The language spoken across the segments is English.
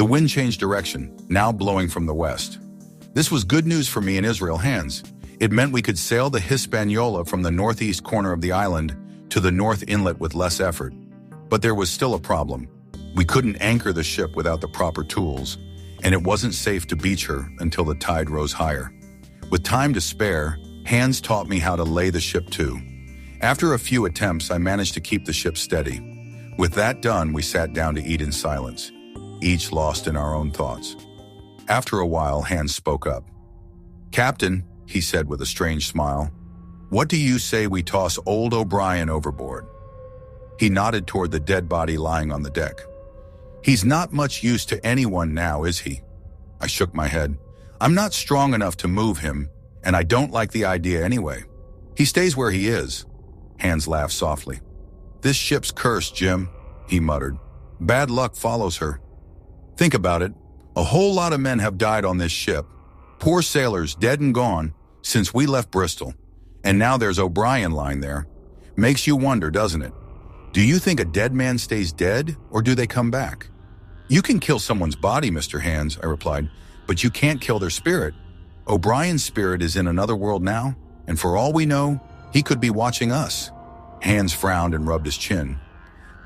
The wind changed direction, now blowing from the west. This was good news for me and Israel Hands. It meant we could sail the Hispaniola from the northeast corner of the island to the north inlet with less effort. But there was still a problem. We couldn't anchor the ship without the proper tools, and it wasn't safe to beach her until the tide rose higher. With time to spare, Hands taught me how to lay the ship to. After a few attempts, I managed to keep the ship steady. With that done, we sat down to eat in silence, each lost in our own thoughts. After a while, Hands spoke up. "Captain," he said with a strange smile, "what do you say we toss old O'Brien overboard?" He nodded toward the dead body lying on the deck. "He's not much use to anyone now, is he?" I shook my head. "I'm not strong enough to move him, and I don't like the idea anyway. He stays where he is." Hands laughed softly. "This ship's cursed, Jim," he muttered. "Bad luck follows her. Think about it. A whole lot of men have died on this ship. Poor sailors, dead and gone, since we left Bristol. And now there's O'Brien lying there. Makes you wonder, doesn't it? Do you think a dead man stays dead, or do they come back?" "You can kill someone's body, Mr. Hands," I replied, "but you can't kill their spirit. O'Brien's spirit is in another world now, and for all we know, he could be watching us." Hands frowned and rubbed his chin.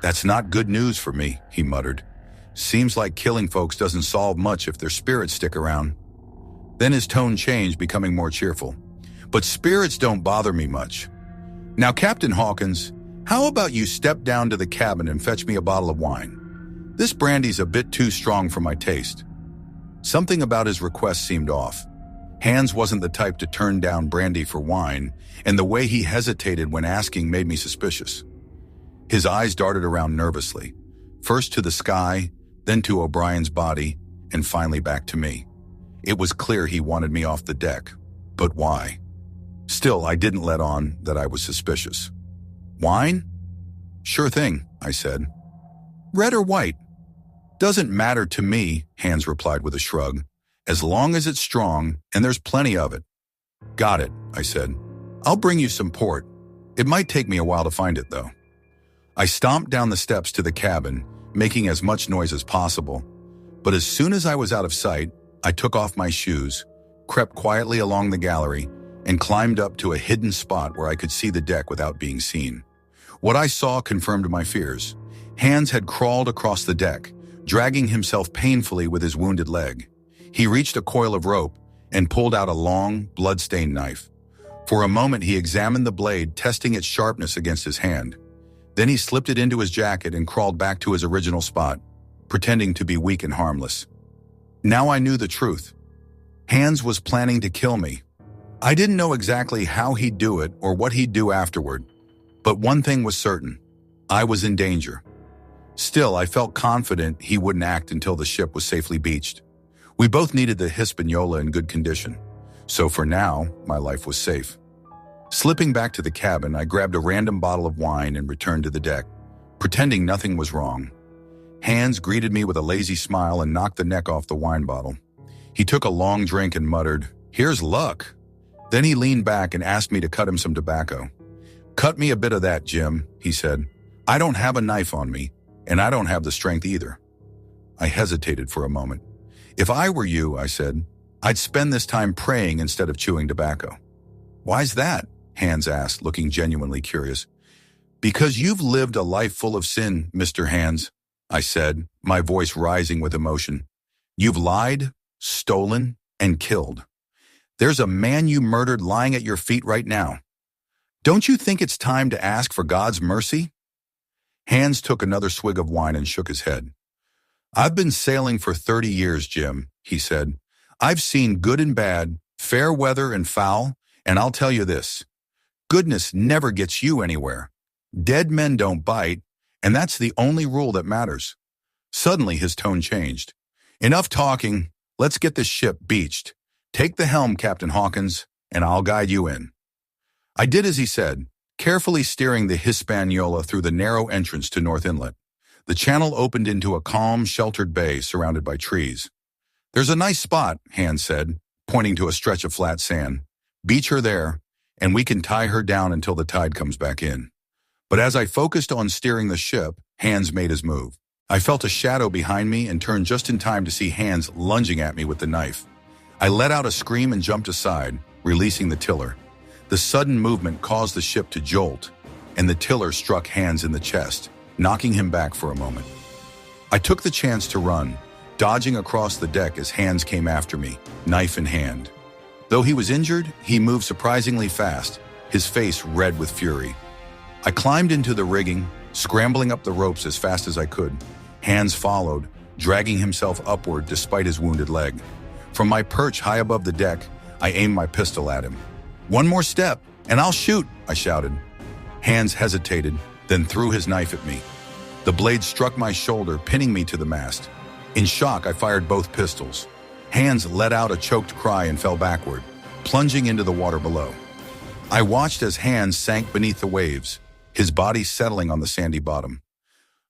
"That's not good news for me," he muttered. "Seems like killing folks doesn't solve much if their spirits stick around." Then his tone changed, becoming more cheerful. "But spirits don't bother me much. Now, Captain Hawkins, how about you step down to the cabin and fetch me a bottle of wine? This brandy's a bit too strong for my taste." Something about his request seemed off. Hands wasn't the type to turn down brandy for wine, and the way he hesitated when asking made me suspicious. His eyes darted around nervously, first to the sky, then to O'Brien's body, and finally back to me. It was clear he wanted me off the deck, but why? Still, I didn't let on that I was suspicious. "Wine? Sure thing," I said. "Red or white?" "Doesn't matter to me," Hands replied with a shrug, "as long as it's strong, and there's plenty of it." "Got it," I said. "I'll bring you some port. It might take me a while to find it, though." I stomped down the steps to the cabin, making as much noise as possible. But as soon as I was out of sight, I took off my shoes, crept quietly along the gallery, and climbed up to a hidden spot where I could see the deck without being seen. What I saw confirmed my fears. Hands had crawled across the deck, dragging himself painfully with his wounded leg. He reached a coil of rope and pulled out a long, blood-stained knife. For a moment, he examined the blade, testing its sharpness against his hand. Then he slipped it into his jacket and crawled back to his original spot, pretending to be weak and harmless. Now I knew the truth. Hands was planning to kill me. I didn't know exactly how he'd do it or what he'd do afterward, but one thing was certain. I was in danger. Still, I felt confident he wouldn't act until the ship was safely beached. We both needed the Hispaniola in good condition, so for now, my life was safe. Slipping back to the cabin, I grabbed a random bottle of wine and returned to the deck, pretending nothing was wrong. Hands greeted me with a lazy smile and knocked the neck off the wine bottle. He took a long drink and muttered, "Here's luck." Then he leaned back and asked me to cut him some tobacco. "Cut me a bit of that, Jim," he said. "I don't have a knife on me, and I don't have the strength either." I hesitated for a moment. "If I were you," I said, "I'd spend this time praying instead of chewing tobacco." "Why's that?" Hands asked, looking genuinely curious. "Because you've lived a life full of sin, Mr. Hands," I said, my voice rising with emotion. "You've lied, stolen, and killed. There's a man you murdered lying at your feet right now. Don't you think it's time to ask for God's mercy?" Hands took another swig of wine and shook his head. "I've been sailing for 30 years, Jim," he said. "I've seen good and bad, fair weather and foul, and I'll tell you this. Goodness never gets you anywhere. Dead men don't bite, and that's the only rule that matters." Suddenly his tone changed. "Enough talking. Let's get this ship beached. Take the helm, Captain Hawkins, and I'll guide you in." I did as he said, carefully steering the Hispaniola through the narrow entrance to North Inlet. The channel opened into a calm, sheltered bay surrounded by trees. "There's a nice spot," Hands said, pointing to a stretch of flat sand. "Beach her there, and we can tie her down until the tide comes back in." But as I focused on steering the ship, Hands made his move. I felt a shadow behind me and turned just in time to see Hans lunging at me with the knife. I let out a scream and jumped aside, releasing the tiller. The sudden movement caused the ship to jolt, and the tiller struck Hans in the chest, knocking him back for a moment. I took the chance to run, dodging across the deck as Hans came after me, knife in hand. Though he was injured, he moved surprisingly fast, his face red with fury. I climbed into the rigging, scrambling up the ropes as fast as I could. Hans followed, dragging himself upward despite his wounded leg. From my perch high above the deck, I aimed my pistol at him. "One more step, and I'll shoot," I shouted. Hans hesitated, then threw his knife at me. The blade struck my shoulder, pinning me to the mast. In shock, I fired both pistols. Hans let out a choked cry and fell backward, plunging into the water below. I watched as Hans sank beneath the waves, his body settling on the sandy bottom.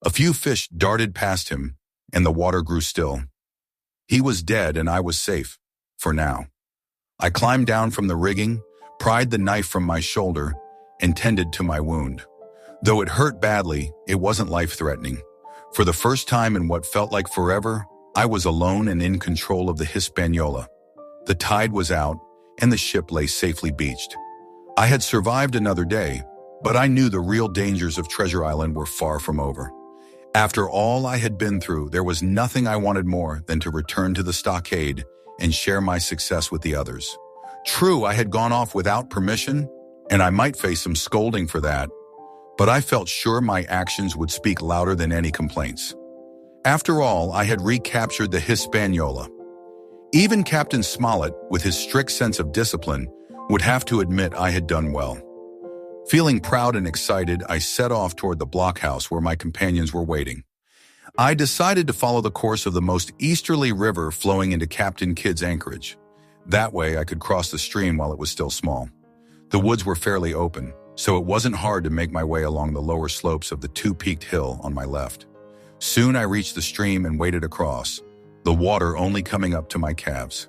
A few fish darted past him, and the water grew still. He was dead, and I was safe, for now. I climbed down from the rigging, pried the knife from my shoulder, and tended to my wound. Though it hurt badly, it wasn't life-threatening. For the first time in what felt like forever, I was alone and in control of the Hispaniola. The tide was out, and the ship lay safely beached. I had survived another day, but I knew the real dangers of Treasure Island were far from over. After all I had been through, there was nothing I wanted more than to return to the stockade and share my success with the others. True, I had gone off without permission, and I might face some scolding for that, but I felt sure my actions would speak louder than any complaints. After all, I had recaptured the Hispaniola. Even Captain Smollett, with his strict sense of discipline, would have to admit I had done well. Feeling proud and excited, I set off toward the blockhouse where my companions were waiting. I decided to follow the course of the most easterly river flowing into Captain Kidd's anchorage. That way I could cross the stream while it was still small. The woods were fairly open, so it wasn't hard to make my way along the lower slopes of the two-peaked hill on my left. Soon I reached the stream and waded across, the water only coming up to my calves.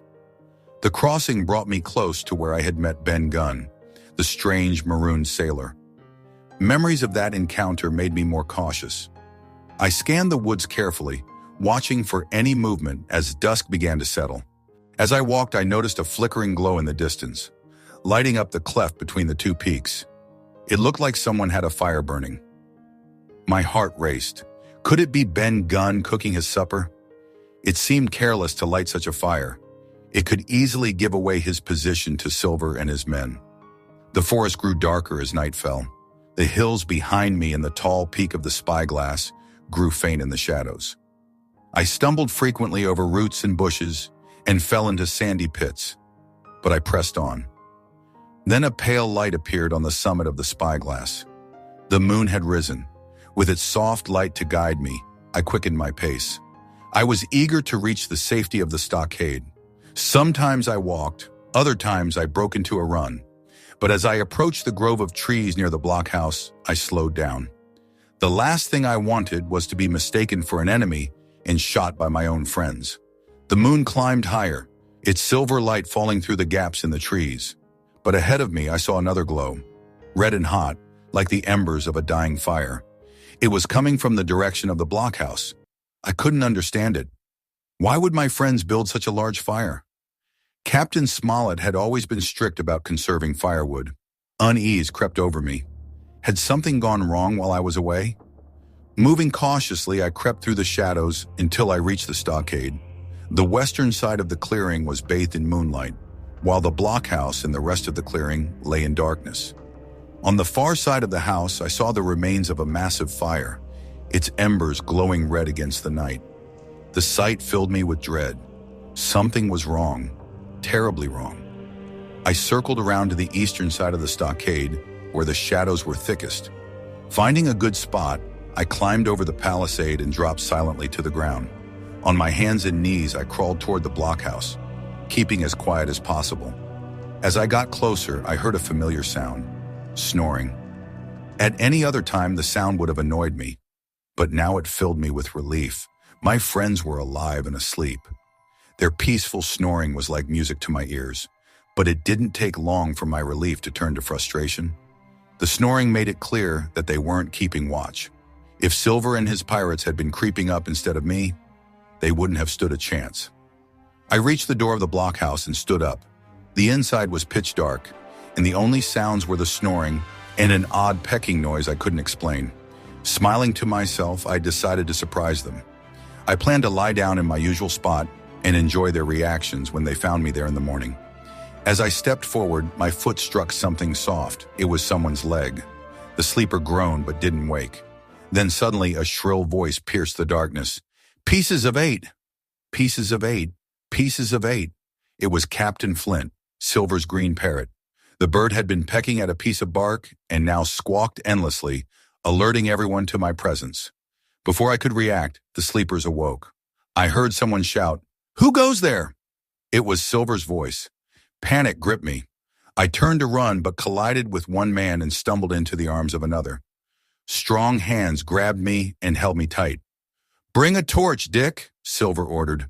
The crossing brought me close to where I had met Ben Gunn, the strange maroon sailor. Memories of that encounter made me more cautious. I scanned the woods carefully, watching for any movement as dusk began to settle. As I walked, I noticed a flickering glow in the distance, lighting up the cleft between the two peaks. It looked like someone had a fire burning. My heart raced. Could it be Ben Gunn cooking his supper? It seemed careless to light such a fire. It could easily give away his position to Silver and his men. The forest grew darker as night fell. The hills behind me and the tall peak of the spyglass grew faint in the shadows. I stumbled frequently over roots and bushes and fell into sandy pits, but I pressed on. Then a pale light appeared on the summit of the spyglass. The moon had risen. With its soft light to guide me, I quickened my pace. I was eager to reach the safety of the stockade. Sometimes I walked, other times I broke into a run. But as I approached the grove of trees near the blockhouse, I slowed down. The last thing I wanted was to be mistaken for an enemy and shot by my own friends. The moon climbed higher, its silver light falling through the gaps in the trees. But ahead of me, I saw another glow, red and hot, like the embers of a dying fire. It was coming from the direction of the blockhouse. I couldn't understand it. Why would my friends build such a large fire? Captain Smollett had always been strict about conserving firewood. Unease crept over me. Had something gone wrong while I was away? Moving cautiously, I crept through the shadows until I reached the stockade. The western side of the clearing was bathed in moonlight, while the blockhouse and the rest of the clearing lay in darkness. On the far side of the house, I saw the remains of a massive fire, its embers glowing red against the night. The sight filled me with dread. Something was wrong, terribly wrong. I circled around to the eastern side of the stockade, where the shadows were thickest. Finding a good spot, I climbed over the palisade and dropped silently to the ground. On my hands and knees, I crawled toward the blockhouse, keeping as quiet as possible. As I got closer, I heard a familiar sound, snoring. At any other time, the sound would have annoyed me, but now it filled me with relief. My friends were alive and asleep. Their peaceful snoring was like music to my ears, but it didn't take long for my relief to turn to frustration. The snoring made it clear that they weren't keeping watch. If Silver and his pirates had been creeping up instead of me, they wouldn't have stood a chance. I reached the door of the blockhouse and stood up. The inside was pitch dark, and the only sounds were the snoring and an odd pecking noise I couldn't explain. Smiling to myself, I decided to surprise them. I planned to lie down in my usual spot and enjoy their reactions when they found me there in the morning. As I stepped forward, my foot struck something soft. It was someone's leg. The sleeper groaned but didn't wake. Then suddenly a shrill voice pierced the darkness. "Pieces of 8! Pieces of 8! Pieces of 8!" It was Captain Flint, Silver's green parrot. The bird had been pecking at a piece of bark and now squawked endlessly, alerting everyone to my presence. Before I could react, the sleepers awoke. I heard someone shout, "Who goes there?" It was Silver's voice. Panic gripped me. I turned to run but collided with one man and stumbled into the arms of another. Strong hands grabbed me and held me tight. "Bring a torch, Dick," Silver ordered.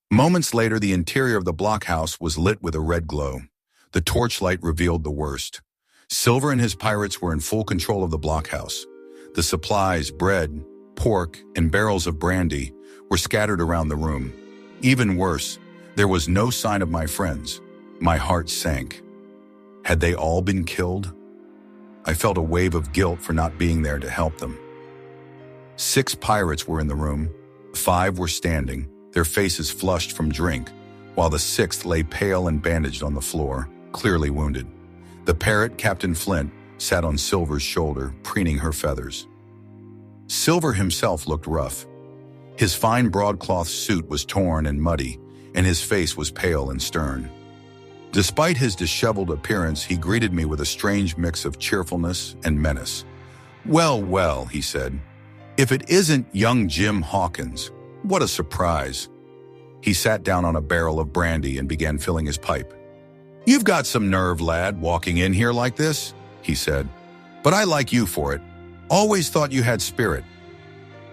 Moments later, the interior of the blockhouse was lit with a red glow. The torchlight revealed the worst. Silver and his pirates were in full control of the blockhouse. The supplies, bread, pork, and barrels of brandy were scattered around the room. Even worse, there was no sign of my friends. My heart sank. Had they all been killed? I felt a wave of guilt for not being there to help them. 6 pirates were in the room. 5 were standing, their faces flushed from drink, while the 6th lay pale and bandaged on the floor, clearly wounded. The parrot, Captain Flint, sat on Silver's shoulder, preening her feathers. Silver himself looked rough. His fine broadcloth suit was torn and muddy, and his face was pale and stern. Despite his disheveled appearance, he greeted me with a strange mix of cheerfulness and menace. "Well, well," he said. "If it isn't young Jim Hawkins, what a surprise." He sat down on a barrel of brandy and began filling his pipe. "You've got some nerve, lad, walking in here like this," he said. "But I like you for it. Always thought you had spirit.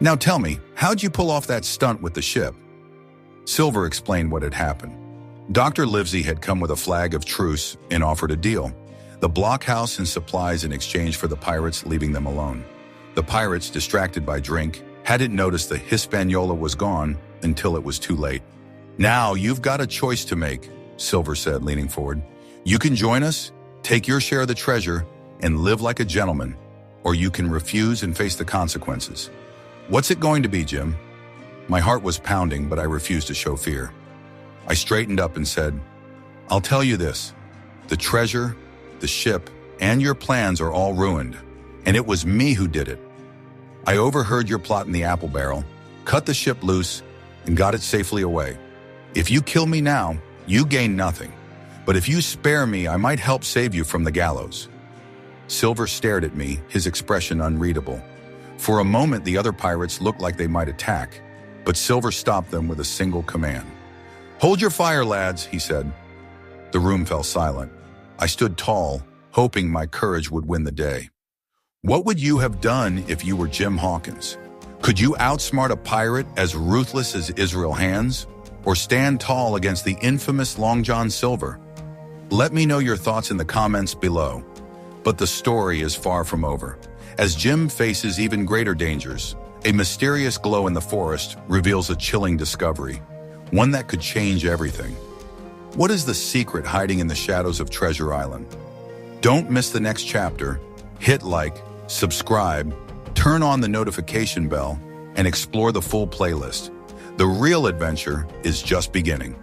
Now tell me, how'd you pull off that stunt with the ship?" Silver explained what had happened. Dr. Livesey had come with a flag of truce and offered a deal: the blockhouse and supplies in exchange for the pirates leaving them alone. The pirates, distracted by drink, hadn't noticed the Hispaniola was gone until it was too late. "Now you've got a choice to make," Silver said, leaning forward. "You can join us, take your share of the treasure, and live like a gentleman, or you can refuse and face the consequences. What's it going to be, Jim?" My heart was pounding, but I refused to show fear. I straightened up and said, "I'll tell you this. The treasure, the ship, and your plans are all ruined, and it was me who did it. I overheard your plot in the apple barrel, cut the ship loose, and got it safely away. If you kill me now, you gain nothing. But if you spare me, I might help save you from the gallows." Silver stared at me, his expression unreadable. For a moment, the other pirates looked like they might attack, but Silver stopped them with a single command. "Hold your fire, lads," he said. The room fell silent. I stood tall, hoping my courage would win the day. What would you have done if you were Jim Hawkins? Could you outsmart a pirate as ruthless as Israel Hands, or stand tall against the infamous Long John Silver? Let me know your thoughts in the comments below. But the story is far from over. As Jim faces even greater dangers, a mysterious glow in the forest reveals a chilling discovery, one that could change everything. What is the secret hiding in the shadows of Treasure Island? Don't miss the next chapter. Hit like, subscribe, turn on the notification bell, and explore the full playlist. The real adventure is just beginning.